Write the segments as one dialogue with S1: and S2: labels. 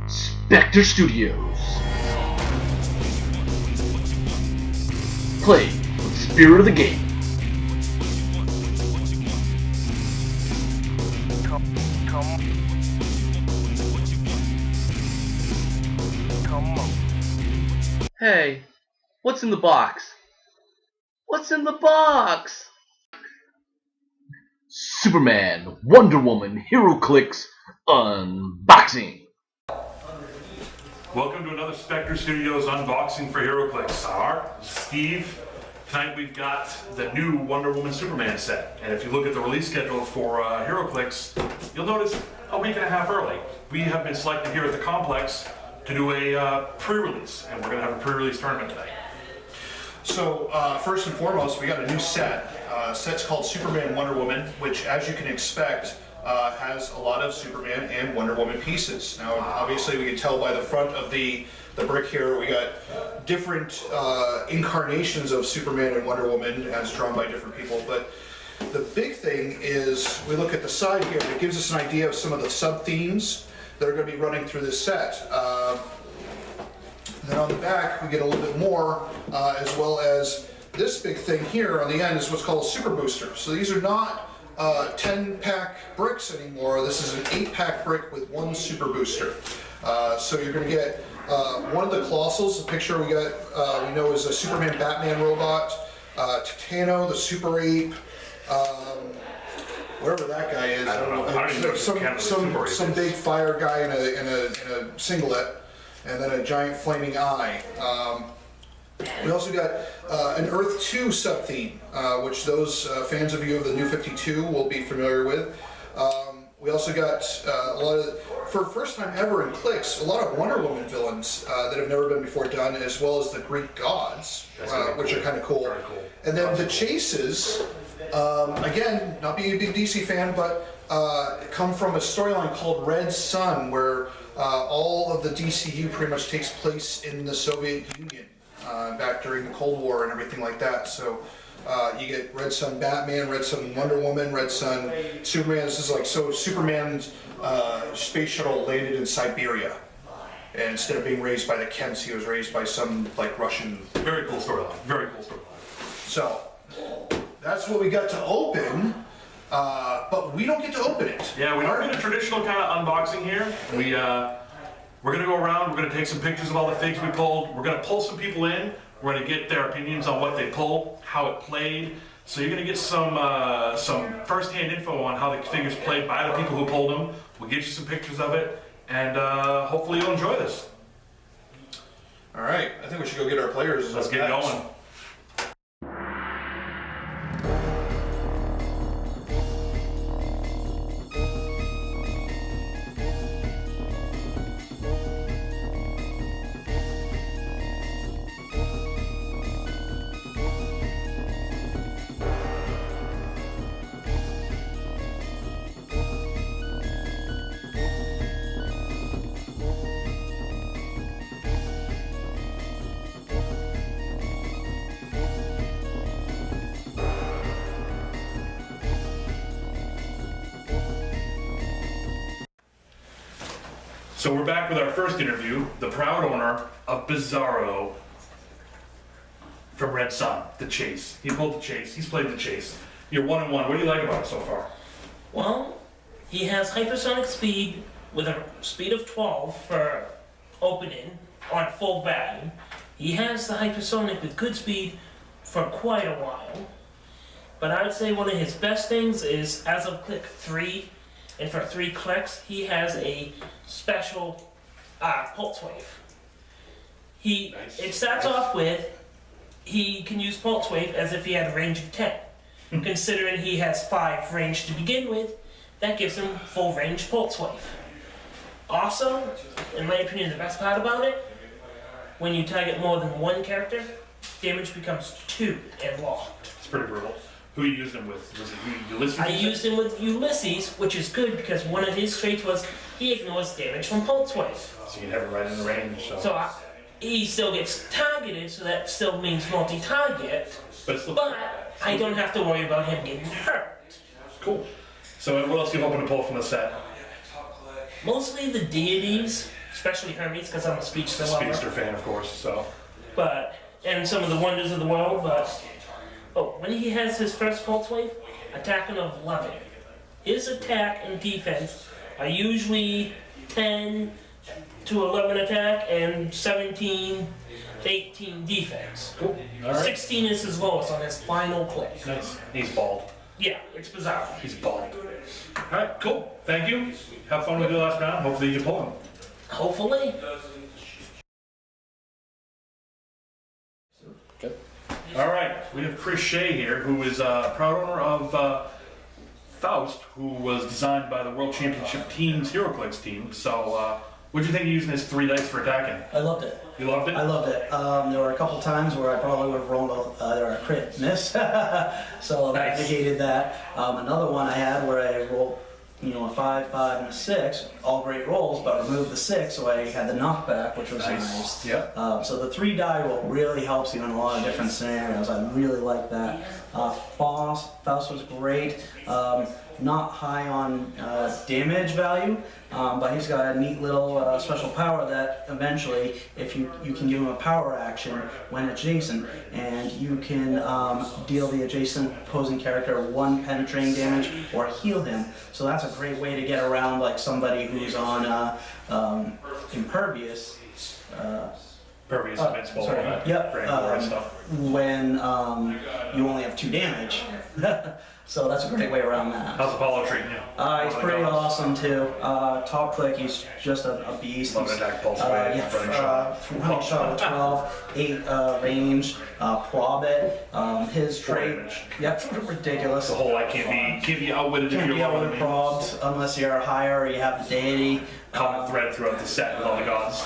S1: Spectre Studios. Play with the spirit of the game. Come on. Hey, what's in the box? What's in the box? Superman, Wonder Woman, Heroclix unboxing.
S2: Welcome to another Spectre Studios unboxing for Heroclix. Steve. Tonight we've got the new Wonder Woman Superman set. And if you look at the release schedule for Heroclix, you'll notice a week and a half early. We have been selected here at the complex to do a pre-release, and we're going to have a pre-release tournament tonight.
S3: So first and foremost, we got a new set. Set's called Superman Wonder Woman, which, as you can expect, has a lot of Superman and Wonder Woman pieces. Now, obviously, we can tell by the front of the brick here, we got different incarnations of Superman and Wonder Woman as drawn by different people. But the big thing is, we look at the side here, it gives us an idea of some of the sub-themes that are going to be running through this set. Then on the back, we get a little bit more, as well as this big thing here on the end is what's called a super booster. So these are not 10-pack bricks anymore. This is an 8-pack brick with one super booster. So you're going to get one of the colossals. The picture we got, we know, is a Superman Batman robot, Titano, the Super Ape, whatever that guy is.
S2: I don't know.
S3: Some big fire guy in a singlet, and then a giant flaming eye. We also got an Earth 2 sub-theme, which those fans of you of the New 52 will be familiar with. We also got a lot of, for first time ever in Clicks, a lot of Wonder Woman villains that have never been before done, as well as the Greek gods, which are kind of cool. And then the chases, again, not being a big DC fan, but come from a storyline called Red Sun, where all of the DCU pretty much takes place in the Soviet Union. Back during the Cold War and everything like that. So you get Red Sun Batman, Red Sun Wonder Woman, Red Sun Superman. This is like, so Superman's space shuttle landed in Siberia. And instead of being raised by the Kents, he was raised by some like Russian.
S2: Very cool storyline. Very cool storyline.
S3: So that's what we got to open. But we don't get to open it.
S2: Yeah, we don't get a traditional kind of unboxing here. We're going to go around, we're going to take some pictures of all the figs we pulled, we're going to pull some people in, we're going to get their opinions on what they pulled, how it played, so you're going to get some first-hand info on how the figures played by the people who pulled them. We'll get you some pictures of it, and hopefully you'll enjoy this.
S3: Alright, I think we should go get our players.
S2: Let's get going. So we're back with our first interview, the proud owner of Bizarro from Red Sun, the Chase. He pulled the Chase, he's played the Chase. You're 1-1, what do you like about it so far?
S4: Well, he has hypersonic speed with a speed of 12 for opening on full value. He has the hypersonic with good speed for quite a while. But I would say one of his best things is, as of click 3, and for 3 clicks, he has a special pulse wave. It starts off with, he can use pulse wave as if he had a range of 10. Considering he has 5 range to begin with, that gives him full range pulse wave. Also, in my opinion, the best part about it, when you target more than one character, damage becomes 2 and locked.
S2: It's pretty brutal. Who you used him with? Was it Ulysses?
S4: I used him with Ulysses, which is good because one of his traits was he ignores damage from pulse wave.
S2: So you have it right in the range.
S4: So he still gets targeted, so that still means multi-target. But I don't have to worry about him getting hurt.
S2: Cool. So what else are you hoping to pull from the set?
S4: Mostly the deities, especially Hermes, because I'm a speedster lover.
S2: Speedster fan, of course. So.
S4: And some of the wonders of the world, but when he has his first pulse wave, attacking of 11. His attack and defense are usually 10 to 11 attack and 17 to 18 defense.
S2: Cool. All right.
S4: 16 is his lowest on his final click.
S2: Nice. He's bald.
S4: Yeah, it's bizarre.
S2: He's bald. All right. Cool. Thank you. Have fun with your last round. Hopefully you can pull him.
S4: Hopefully.
S2: Okay. All right. We have Chris Shea here, who is proud owner of Faust, who was designed by the World Championship team's Heroclix team. So, what did you think of using his 3 dice for attacking?
S5: I loved it.
S2: You loved it?
S5: I loved it. There were a couple times where I probably would have rolled a crit miss, so that negated that. Another one I had where I rolled, a 5, 5, and a 6, all great rolls, but removed the 6, so I had the knockback, which was nice.
S2: Yeah.
S5: So the 3 die roll really helps you in a lot of different scenarios. I really like that. Faust was great. Not high on damage value, but he's got a neat little special power that eventually, if you can give him a power action when adjacent, and you can deal the adjacent opposing character 1 penetrating damage or heal him. So that's a great way to get around like somebody who's on impervious.
S2: Pervious invincible.
S5: Yep. When you only have 2 damage. So that's a great way around that.
S2: How's Apollo treating you?
S5: He's pretty awesome too. Top click, he's just a beast.
S2: Love attack, pulse wave, running shot.
S5: Running shot with 12, 8 range, prob it. His trait, ridiculous.
S2: The whole can't be outwitted if
S5: Can't
S2: you're
S5: be
S2: lower
S5: able
S2: than
S5: to
S2: me.
S5: probs unless you're higher or you have the deity.
S2: Common thread throughout the set with all the gods.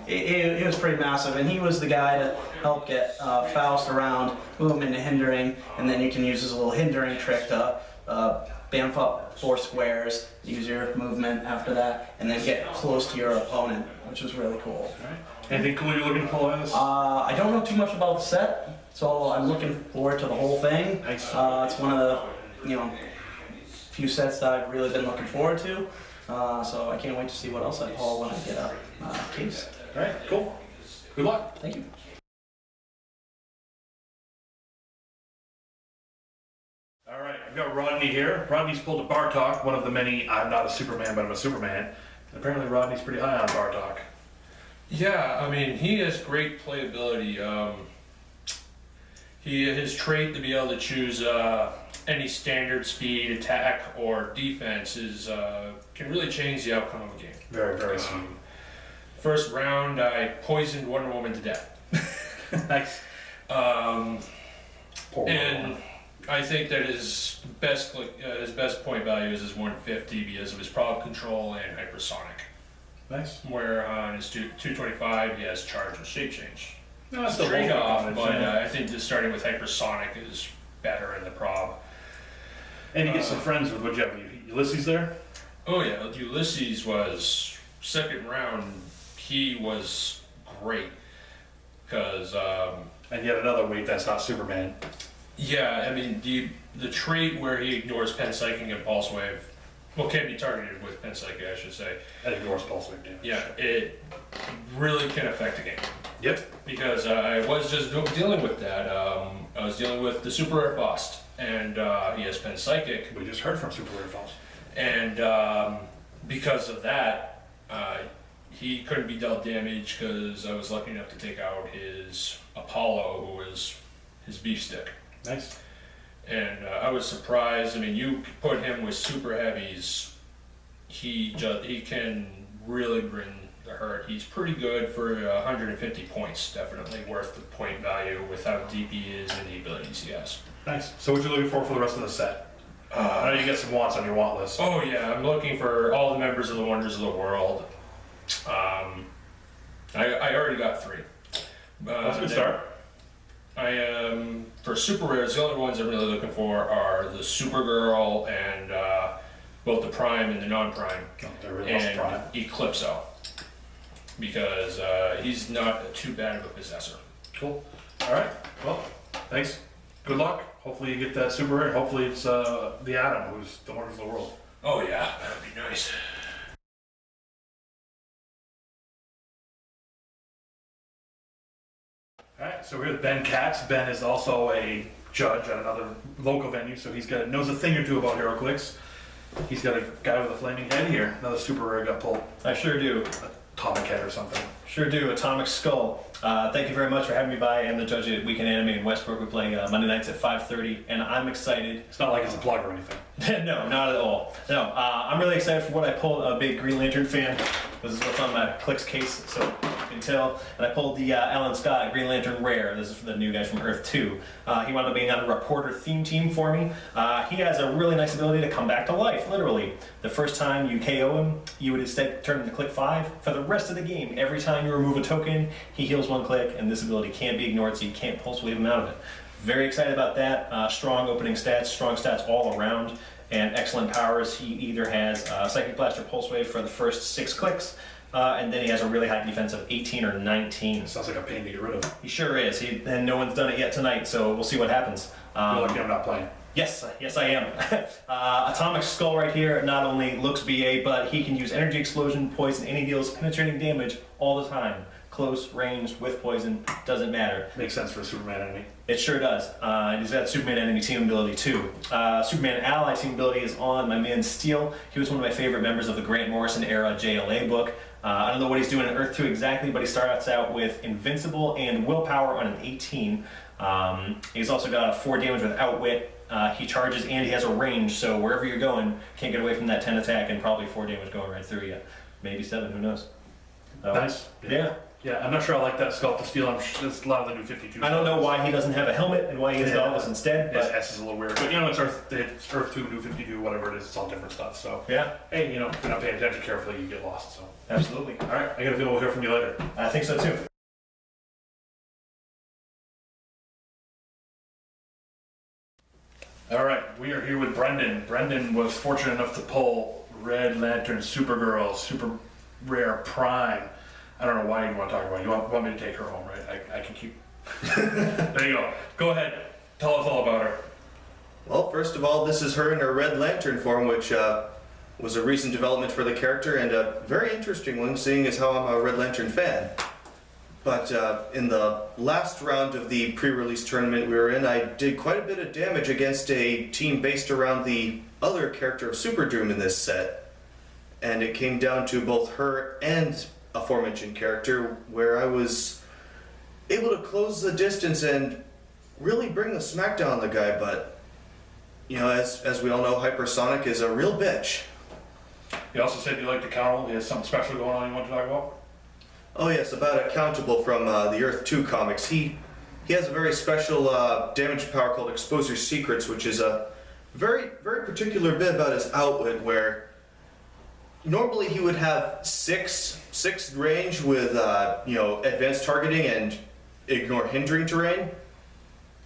S5: He was pretty massive, and he was the guy to help get Faust around, move him into hindering, and then you can use his little hindering trick to bamf up 4 squares, use your movement after that, and then get close to your opponent, which was really cool.
S2: Right. Anything cool you're looking to pull out of this?
S5: I don't know too much about the set, so I'm looking forward to the whole thing.
S2: Nice.
S5: It's one of the few sets that I've really been looking forward to. So I can't wait to see what else I pull when I get a case.
S2: All right, cool. Good luck.
S5: Thank you.
S2: All right, we've got Rodney here. Rodney's pulled a Bartok, one of the many, I'm not a Superman, but I'm a Superman. And apparently Rodney's pretty high on Bartok.
S6: Yeah, I mean, he has great playability. His trait to be able to choose any standard speed, attack, or defense can really change the outcome of a game.
S2: Very, very sweet.
S6: First round, I poisoned Wonder Woman to death.
S2: Nice.
S6: And I think that his best point value is his 150 because of his prob control and hypersonic.
S2: Nice.
S6: Where on his 225 he has charge and shape change.
S2: No, it's still
S6: Trade off,
S2: both
S6: but I think that starting with hypersonic is better in the prob.
S2: And you get some friends with, what'd you have, Ulysses there?
S6: Oh yeah, Ulysses was second round. He was great because
S2: And yet another weight that's not Superman.
S6: yeah, I mean the trait where he ignores pen psychic and pulse wave, can be targeted with pen psychic, I should say.
S2: That ignores pulse wave damage.
S6: Yeah, it really can affect a game.
S2: Yep.
S6: Because I was just dealing with that. I was dealing with the Super Rare Faust, and he has pen psychic.
S2: We just heard from Super Rare Faust.
S6: And because of that, he couldn't be dealt damage because I was lucky enough to take out his Apollo, who was his beef stick.
S2: Nice.
S6: And I was surprised. I mean, you put him with super heavies, he can really bring the hurt. He's pretty good for 150 points. Definitely worth the point value with how deep he is and the abilities he has.
S2: Nice. So what you looking for the rest of the set? I know you got some wants on your want list.
S6: Oh yeah, I'm looking for all the members of the Wonders of the World. I already got 3.
S2: That's a good start.
S6: For super rares, the only ones I'm really looking for are the Supergirl and both the Prime and the non-Prime, and
S2: Prime.
S6: Eclipso, because he's not too bad of a possessor.
S2: Cool. All right. Well, thanks. Good luck. Hopefully you get that super rare. Hopefully it's the Atom, who's the Wonders of the World.
S6: Oh yeah, that'd be nice.
S2: All right, so we're with Ben Katz. Ben is also a judge at another local venue, so knows a thing or two about Heroclix. He's got a guy with a flaming head here. Another super rare got pulled.
S7: I sure do.
S2: Atomic head or something.
S7: Sure do. Atomic Skull. Thank you very much for having me by. I'm the judge at Weekend Anime in Westbrook. We play Monday nights at 5:30, and I'm excited.
S2: It's not like it's a plug or anything.
S7: No, not at all. No, I'm really excited for what I pulled. A big Green Lantern fan. This is what's on my Clicks case, so you can tell. And I pulled the Alan Scott Green Lantern Rare. This is for the new guys from Earth 2. He wound up being on the Reporter theme team for me. He has a really nice ability to come back to life, literally. The first time you KO him, you would instead turn into Click 5. For the rest of the game, every time you remove a token, he heals 1 click, and this ability can't be ignored, so you can't pulse wave him out of it. Very excited about that. Strong opening stats, strong stats all around, and excellent powers. He either has Psychic Blast or Pulse Wave for the first 6 clicks, and then he has a really high defense of 18 or 19.
S2: Sounds like a pain to get rid of.
S7: He sure is. And no one's done it yet tonight, so we'll see what happens.
S2: I feel like I'm not playing.
S7: Yes, I am. Atomic Skull right here not only looks BA, but he can use Energy Explosion, Poison, and he deals penetrating damage all the time. Close, ranged, with poison, doesn't matter.
S2: Makes sense for a Superman enemy.
S7: It sure does. And he's got Superman enemy team ability too. Superman ally team ability is on my man Steel. He was one of my favorite members of the Grant Morrison era JLA book. I don't know what he's doing in Earth 2 exactly, but he starts out with Invincible and Willpower on an 18. He's also got a 4 damage with Outwit. He charges and he has a range, so wherever you're going, can't get away from that 10 attack and probably 4 damage going right through you. Maybe 7, who knows?
S2: Nice.
S7: Yeah.
S2: Yeah, I'm not sure I like that Sculpt to Steel. There's a lot of the new 52.
S7: I don't know why he doesn't have a helmet and why he has goggles instead.
S2: His
S7: But
S2: S is a little weird. But you know, it's Earth 2, new 52, whatever it is, it's all different stuff. So,
S7: yeah,
S2: hey, you know, if you're not paying attention carefully, you get lost. So,
S7: absolutely.
S2: all right, I got a feeling we'll hear from you later.
S7: I think so too.
S2: All right, we are here with Brendan. Brendan was fortunate enough to pull Red Lantern Supergirl, Super Rare Prime. I don't know why you want to talk about it. You want me to take her home, right? I can keep... There you go. Go ahead. Tell us all about her.
S8: Well, first of all, this is her in her Red Lantern form, which was a recent development for the character, and a very interesting one, seeing as how I'm a Red Lantern fan. But in the last round of the pre-release tournament we were in, I did quite a bit of damage against a team based around the other character of Super Doom in this set. And it came down to both her and aforementioned character, where I was able to close the distance and really bring the smackdown on the guy, but you know, as we all know, Hypersonic is a real bitch.
S2: He also said you like to counter. He has something special going on you want to talk about?
S8: Oh yes, about Accountable from the Earth 2 comics. He has a very special damage power called Expose Your Secrets, which is a very particular bit about his outwit, where normally he would have 6 range with you know, advanced targeting and ignore hindering terrain.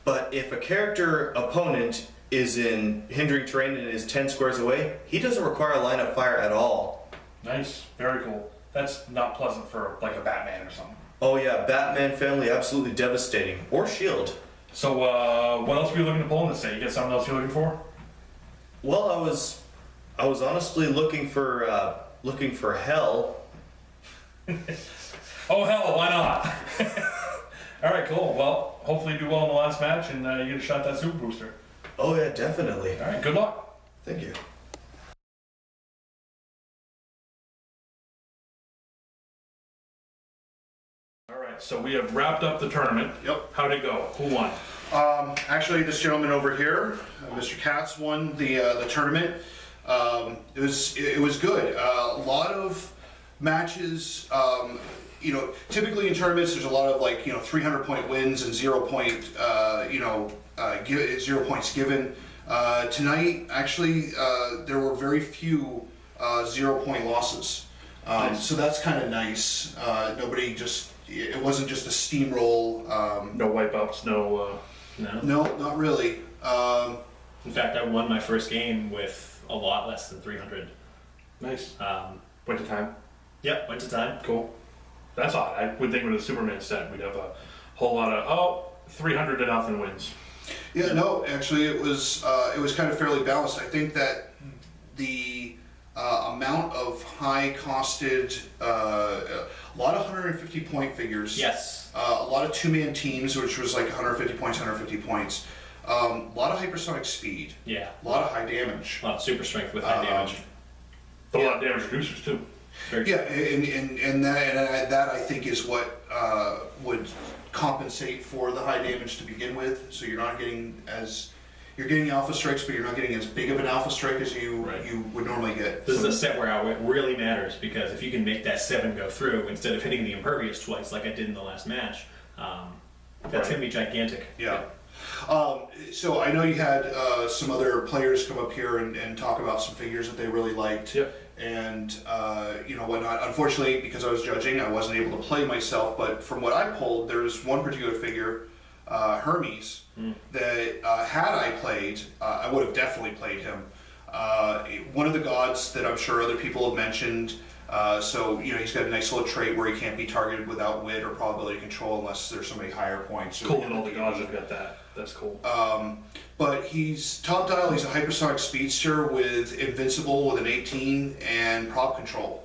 S8: But if a character opponent is in hindering terrain and is 10 squares away, he doesn't require a line of fire at all.
S2: Nice. Very cool. That's not pleasant for like a Batman or something.
S8: Oh yeah, Batman family, absolutely devastating. Or Shield.
S2: So what else were you looking to pull in this set? You got something else you're looking for?
S8: Well, I was honestly looking for hell.
S2: Oh hell, why not? All right, cool. Well, hopefully you do well in the last match and you get a shot at that super booster.
S8: Oh yeah, definitely.
S2: All right, good luck.
S8: Thank you.
S2: All right, so we have wrapped up the tournament.
S3: Yep.
S2: How'd it go? Who won?
S3: Actually, this gentleman over here, Mr. Katz, won the tournament. It was good. A lot of matches. You know, typically in tournaments, there's a lot of 300-point wins and 0 point. 0 points given. Tonight, actually, there were very few 0 point losses.
S2: Nice.
S3: So that's kind of nice. Nobody just. It wasn't just a steamroll.
S2: No wipeouts, no.
S3: No, not really.
S7: In fact, I won my first game with a lot less than 300.
S2: Nice. Went to time.
S7: Yep, went to time.
S2: Cool. That's odd. I would think with a Superman set, we'd have a whole lot of 300 to nothing wins.
S3: Yeah, no, actually, it was kind of fairly balanced. I think that the amount of high-costed, a lot of 150-point figures.
S7: Yes.
S3: A lot of two-man teams, which was like 150 points, 150 points. A lot of hypersonic speed.
S7: Yeah.
S3: A lot of high damage.
S7: A lot of super strength with high damage.
S2: A lot of damage reducers too.
S3: Yeah, and that I think is what would compensate for the high damage to begin with. So you're not getting you're getting alpha strikes, but you're not getting as big of an alpha strike as you would normally get.
S7: This is a set where it really matters, because if you can make that 7 go through instead of hitting the impervious twice like I did in the last match, that's going to be gigantic.
S3: Yeah. So I know you had some other players come up here and talk about some figures that they really liked.
S2: Yep.
S3: And whatnot. Unfortunately, because I was judging, I wasn't able to play myself. But from what I pulled, there's one particular figure, Hermes, that had I played, I would have definitely played him. One of the gods that I'm sure other people have mentioned. So he's got a nice little trait where he can't be targeted without wit or probability control unless there's somebody higher points.
S2: Cool, and all the gods have got that. That's cool.
S3: But he's top dial. He's a hypersonic speedster with invincible with an 18 and prop control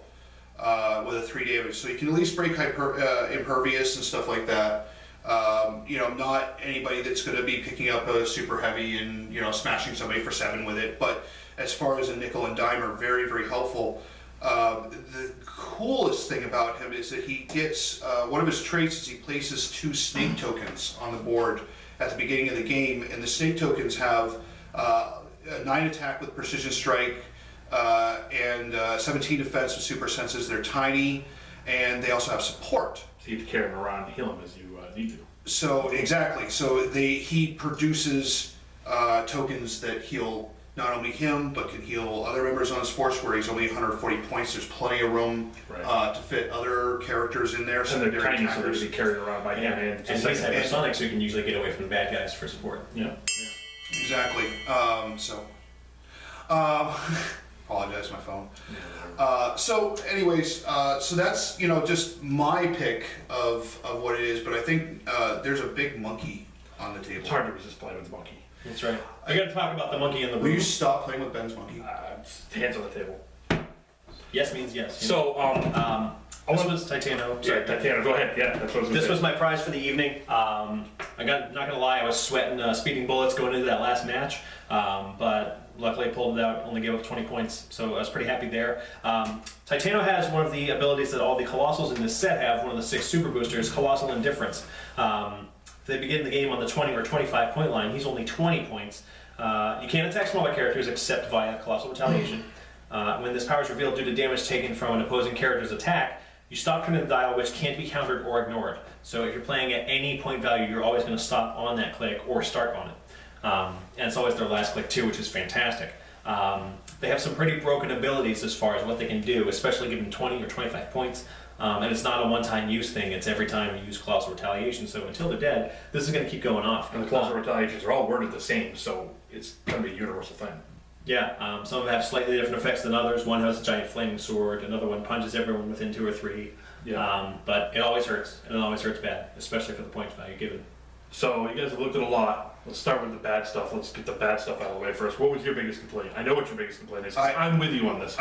S3: with a 3 damage. So he can at least break impervious and stuff like that. Not anybody that's going to be picking up a super heavy and smashing somebody for 7 with it. But as far as a nickel and dimer, very, very helpful. The coolest thing about him is that he gets one of his traits is he places 2 snake tokens on the board at the beginning of the game, and the snake tokens have a 9 attack with precision strike and 17 defense with super senses. They're tiny, and they also have support.
S2: So you have to carry him around and heal him as you need to.
S3: So exactly. So he produces tokens that heal not only him, but can heal other members on his force, where he's only 140 points. There's plenty of room to fit other characters in there.
S2: And they're tiny, so they're carried around by him.
S7: And he's hypersonic, so he can usually get away from the bad guys for support.
S2: Yeah.
S3: Exactly. Apologize, my phone. So anyways, so that's, just my pick of what it is, but I think there's a big monkey on the table.
S2: It's hard to resist playing with the monkey.
S7: That's right. I got to talk about the monkey in the room.
S3: Will you stop playing with Ben's monkey?
S2: Hands on the table.
S7: Yes means yes.
S2: So,
S7: this was Titano.
S2: Sorry, Titano, go ahead. Yeah, that's what I was
S7: This was my prize for the evening. Not gonna lie, I was sweating speeding bullets going into that last match, but luckily I pulled it out, only gave up 20 points, so I was pretty happy there. Titano has one of the abilities that all the Colossals in this set have, one of the 6 super boosters, Colossal Indifference. If they begin the game on the 20 or 25 point line, he's only 20 points. You can't attack smaller characters except via Colossal Retaliation. When this power is revealed due to damage taken from an opposing character's attack, you stop turning the dial, which can't be countered or ignored. So if you're playing at any point value, you're always going to stop on that click or start on it. And it's always their last click too, which is fantastic. They have some pretty broken abilities as far as what they can do, especially given 20 or 25 points. And it's not a one-time use thing, it's every time you use Colossal Retaliation, so until they're dead, this is going to keep going off.
S2: And the Colossal Retaliations are all worded the same, so it's going to be a universal thing.
S7: Yeah, some of them have slightly different effects than others. One has a giant flaming sword, another one punches everyone within 2 or 3.
S2: Yeah.
S7: But it always hurts, and it always hurts bad, especially for the points value given.
S2: So you guys have looked at a lot. Let's start with the bad stuff. Let's get the bad stuff out of the way first. What was your biggest complaint? I know what your biggest complaint is. I'm with you on this.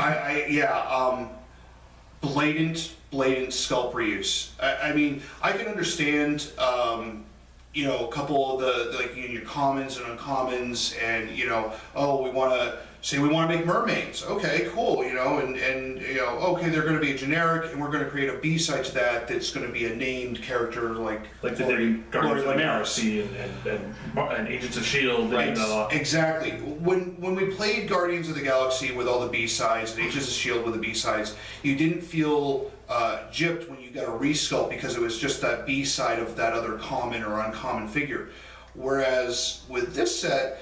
S3: Blatant sculpt reuse. I mean, I can understand, a couple of the like in your commons and uncommons, and we want to make mermaids. Okay, cool. Okay, they're going to be a generic, and we're going to create a B side to that that's going to be a named character like
S2: they did in Guardians of the Galaxy and Agents of S.H.I.E.L.D.
S3: Right. Exactly. When we played Guardians of the Galaxy with all the B sides and Agents of S.H.I.E.L.D. with the B sides, you didn't feel gypped when you got a resculpt because it was just that B side of that other common or uncommon figure. Whereas with this set,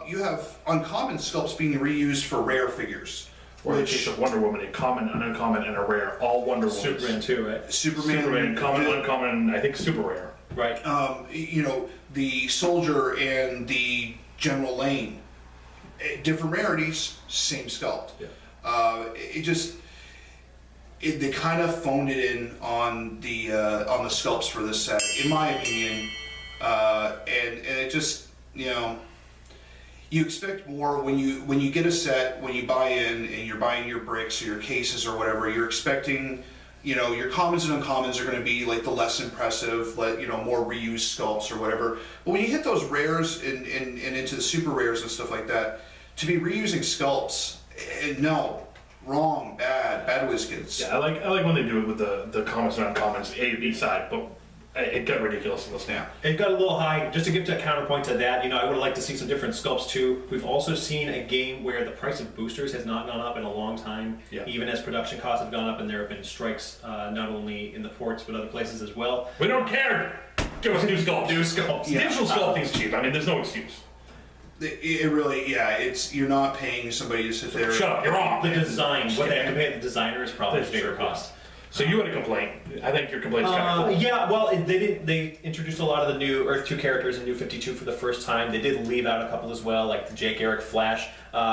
S3: you have uncommon sculpts being reused for rare figures.
S2: Or in the case of Wonder Woman, a common, an uncommon, and a rare, all Wonder Woman.
S7: Superman too, right?
S3: Superman,
S2: common, uncommon, I think super rare.
S7: Right.
S3: The Soldier and the General Lane, different rarities, same sculpt.
S2: Yeah.
S3: They kind of phoned it in on the sculpts for this set, in my opinion, and it just you expect more when you get a set, when you buy in and you're buying your bricks or your cases or whatever. You're expecting, your commons and uncommons are going to be like the less impressive, more reused sculpts or whatever. But when you hit those rares and into the super rares and stuff like that, to be reusing sculpts, no. Wrong, bad WhizKids.
S2: Yeah, I like when they do it with the commons and uncommons, A to B side, but it got ridiculous in this now.
S7: It got a little high. Just to give a counterpoint to that, I would have liked to see some different sculpts too. We've also seen a game where the price of boosters has not gone up in a long time, even as production costs have gone up, and there have been strikes not only in the ports but other places as well.
S2: We don't care. Give us new sculpts.
S7: New sculpts.
S2: Yeah. Digital sculpting's cheap. I mean, there's no excuse.
S3: It really, you're not paying somebody to sit there.
S2: Shut up, you're wrong.
S7: The design, what they have to pay the designer is probably a bigger cost.
S2: So you had a complaint. I think your complaint's kind of cool.
S7: Yeah, well, they introduced a lot of the new Earth 2 characters in New 52 for the first time. They did leave out a couple as well, like the Jake Eric Flash.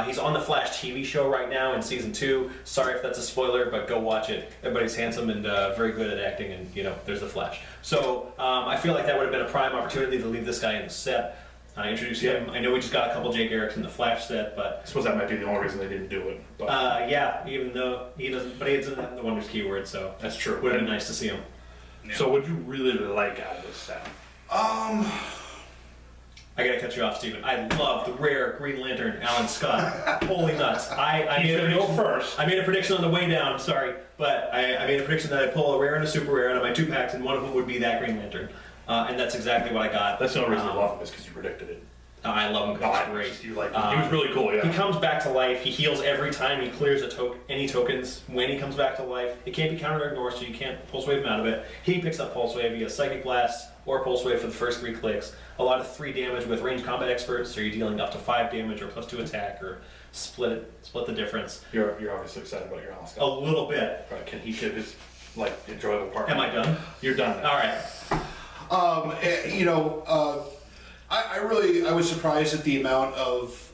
S7: He's on the Flash TV show right now in season 2. Sorry if that's a spoiler, but go watch it. Everybody's handsome and very good at acting, and there's the Flash. So I feel like that would have been a prime opportunity to leave this guy in the set. Introduce him. I know we just got a couple Jake Erics in the Flash set, but
S2: I suppose that might be the only reason they didn't do it. But
S7: even though he doesn't, but he doesn't have the Wonders keyword, so
S2: that's true.
S7: Would have been nice to see him.
S2: Yeah. So, what do you really like out of this set?
S7: I gotta cut you off, Steven. I love the rare Green Lantern Alan Scott. Holy nuts! I made a prediction first. I made a prediction on the way down. sorry, but I made a prediction that I'd pull a rare and a super rare out of my 2 packs, and one of them would be that Green Lantern. And that's exactly what I got.
S2: That's the only reason I love him is because you predicted it.
S7: I love him because he's great.
S2: You like him. He was really cool, yeah.
S7: He comes back to life. He heals every time he clears any tokens. When he comes back to life, it can't be counter or ignored, so you can't Pulse Wave him out of it. He picks up Pulse Wave. He has Psychic Blast or Pulse Wave for the first 3 clicks. A lot of 3 damage with Range Combat Experts, so you're dealing up to 5 damage or +2 attack, or split the difference.
S2: You're obviously excited about your Alaska.
S7: A little bit.
S2: Right, can he give his enjoyable part?
S7: Am I done?
S2: You're done now.
S7: All right.
S3: I was surprised at the amount of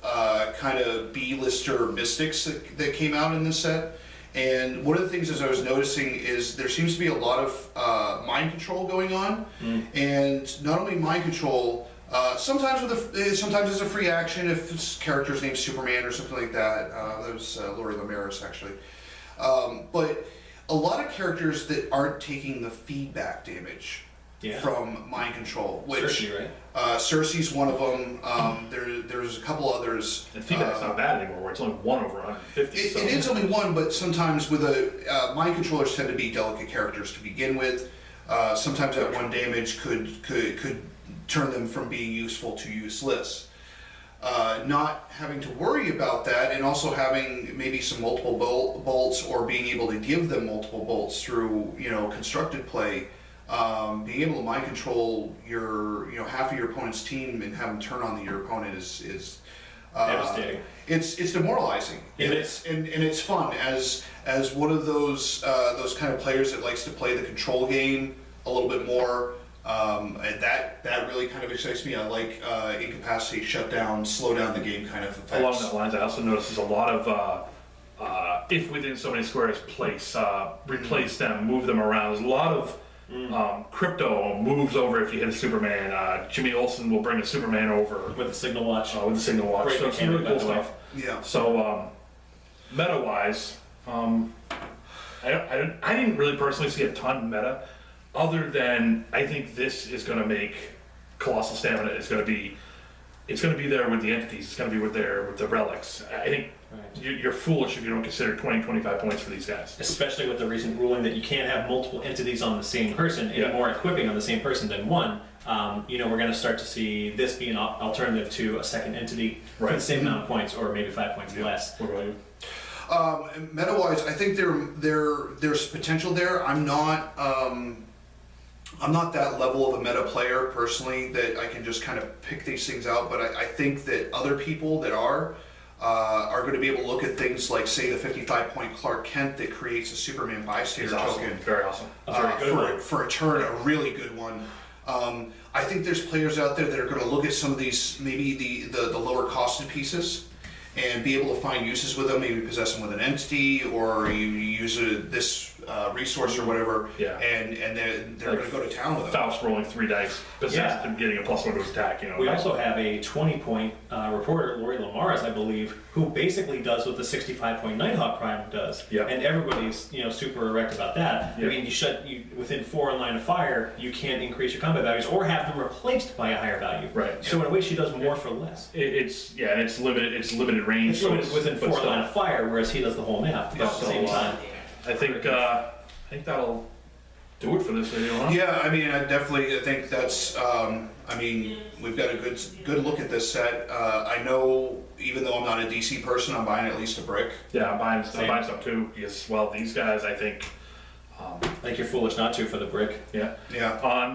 S3: kind of B-lister mystics that came out in this set. And one of the things as I was noticing is there seems to be a lot of mind control going on, and not only mind control. Sometimes it's a free action if this character's named Superman or something like that. That was Lori Lamaris actually, but a lot of characters that aren't taking the feedback damage.
S7: Yeah.
S3: From mind control, which
S7: Cersei, right?
S3: Cersei's one of them. There's a couple others.
S2: And feedback's not bad anymore. Where it's only 1 over 150.
S3: It is only 1, but sometimes with mind controllers tend to be delicate characters to begin with. Sometimes that 1 damage could turn them from being useful to useless. Not having to worry about that, and also having maybe some multiple bolts, or being able to give them multiple bolts through constructed play. Being able to mind control your half of your opponent's team and have them turn on your opponent is
S7: devastating.
S3: It's demoralizing.
S7: It's
S3: fun as one of those kind of players that likes to play the control game a little bit more. And that really kind of excites me. I like incapacitate, shut down, slow down the game kind of effects.
S2: Along that lines, I also noticed there's a lot of if within so many squares, replace them, move them around. There's a lot of crypto moves over if you hit a Superman. Jimmy Olsen will bring a Superman over
S7: with a signal watch.
S2: With a signal watch.
S7: Great
S2: So it's really cool
S7: by the way.
S2: stuff.
S3: Yeah.
S2: So meta-wise, I didn't really personally see a ton meta, other than I think this is going to make Colossal Stamina is going to be. It's going to be there with the entities. It's going to be with the relics. I think you're foolish if you don't consider 20, 25 points for these guys.
S7: Especially with the recent ruling that you can't have multiple entities on the same person, and more equipping on the same person than one. We're going to start to see this be an alternative to a second entity for the same amount of points, or maybe 5 points less.
S2: What about you?
S3: Meta-wise, I think there's potential there. I'm not that level of a meta player personally that I can just kind of pick these things out, but I think that other people that are going to be able to look at things like, say, the 55-point Clark Kent that creates a Superman bystander token.
S2: Very awesome.
S3: For a turn, a really good one. I think there's players out there that are going to look at some of these, maybe the lower costed pieces, and be able to find uses with them. Maybe possess them with an entity, or you use this resource or whatever,
S2: Yeah.
S3: and then they're going to go to town with them.
S2: Faust rolling 3 dice, besides
S7: Yeah.
S2: getting a +1 to his attack. You know.
S7: We also have a 20-point reporter, Lori Lamaras, I believe, who basically does what the 65-point Nighthawk Prime does.
S2: Yeah.
S7: And everybody's super erect about that.
S2: Yeah.
S7: I mean, you within 4 in line of fire, you can't increase your combat values or have them replaced by a higher value.
S2: Right.
S7: So in a way, she does more for less.
S2: It's limited. It's limited range.
S7: It's limited within
S2: but
S7: 4 in line of fire, whereas he does the whole map. But at the same time.
S2: I think that'll do it for this video, huh?
S3: Yeah, I mean, I think that's. I mean, we've got a good look at this set. I know, even though I'm not a DC person, I'm buying at least a brick.
S2: Yeah, I'm buying some too. Because these guys, I think.
S7: I think you're foolish not to for the brick.
S2: Yeah.
S3: Yeah.
S2: On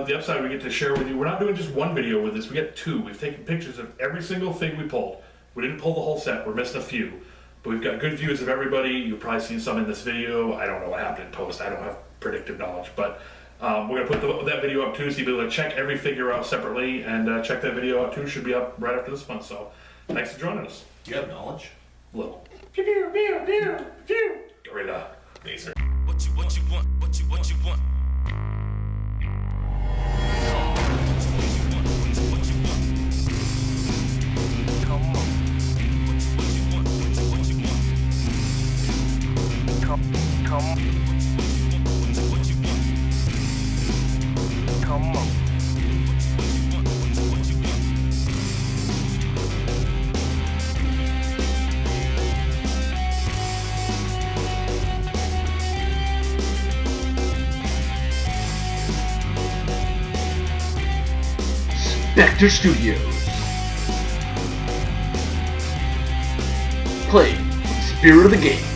S2: the upside, we get to share with you. We're not doing just one video with this. We get 2. We've taken pictures of every single thing we pulled. We didn't pull the whole set. We're missing a few. But we've got good views of everybody. You've probably seen some in this video. I don't know what happened in post. I don't have predictive knowledge. But we're going to put that video up too, so you'll be able to check every figure out separately. And check that video out too. Should be up right after this one. So thanks for joining us.
S8: You have knowledge?
S2: Little. Pew, pew, pew, pew, pew. Gorilla. Laser.
S9: What you want? What you want?
S1: Spectre Studios. Play with the spirit of the game.